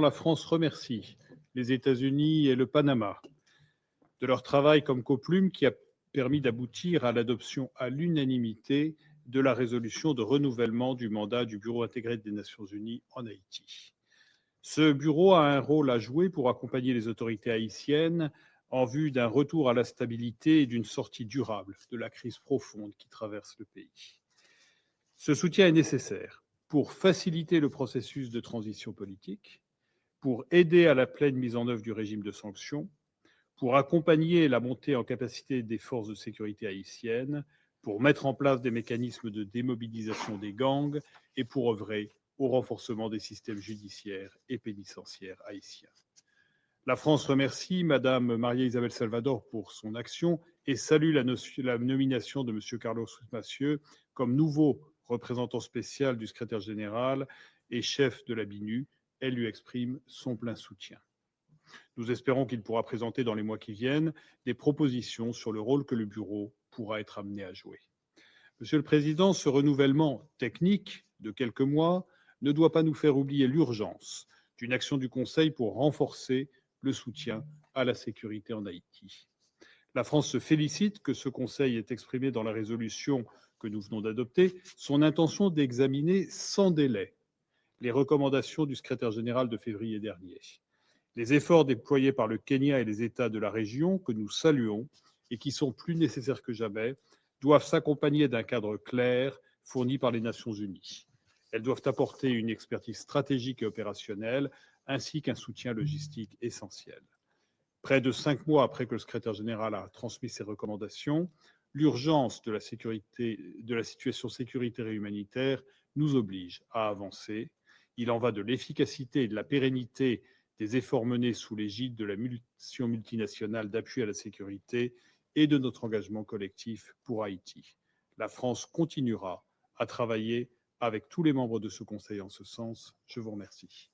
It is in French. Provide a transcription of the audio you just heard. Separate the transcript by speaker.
Speaker 1: La France remercie les États-Unis et le Panama de leur travail comme coplume qui a permis d'aboutir à l'adoption à l'unanimité de la résolution de renouvellement du mandat du Bureau intégré des Nations unies en Haïti. Ce bureau a un rôle à jouer pour accompagner les autorités haïtiennes en vue d'un retour à la stabilité et d'une sortie durable de la crise profonde qui traverse le pays. Ce soutien est nécessaire pour faciliter le processus de transition politique, pour aider à la pleine mise en œuvre du régime de sanctions, pour accompagner la montée en capacité des forces de sécurité haïtiennes, pour mettre en place des mécanismes de démobilisation des gangs et pour œuvrer au renforcement des systèmes judiciaires et pénitentiaires haïtiens. La France remercie Mme Maria-Isabelle Salvador pour son action et salue la nomination de M. Carlos Massieu comme nouveau représentant spécial du secrétaire général et chef de la BINU. Elle lui exprime son plein soutien. Nous espérons qu'il pourra présenter dans les mois qui viennent des propositions sur le rôle que le Bureau pourra être amené à jouer. Monsieur le Président, ce renouvellement technique de quelques mois ne doit pas nous faire oublier l'urgence d'une action du Conseil pour renforcer le soutien à la sécurité en Haïti. La France se félicite que ce Conseil ait exprimé dans la résolution que nous venons d'adopter son intention d'examiner sans délai les recommandations du secrétaire général de février dernier. Les efforts déployés par le Kenya et les États de la région, que nous saluons et qui sont plus nécessaires que jamais, doivent s'accompagner d'un cadre clair fourni par les Nations unies. Elles doivent apporter une expertise stratégique et opérationnelle, ainsi qu'un soutien logistique essentiel. Près de 5 mois après que le secrétaire général a transmis ses recommandations, l'urgence de la situation sécuritaire et humanitaire nous oblige à avancer. Il en va de l'efficacité et de la pérennité des efforts menés sous l'égide de la mission multinationale d'appui à la sécurité et de notre engagement collectif pour Haïti. La France continuera à travailler avec tous les membres de ce Conseil en ce sens. Je vous remercie.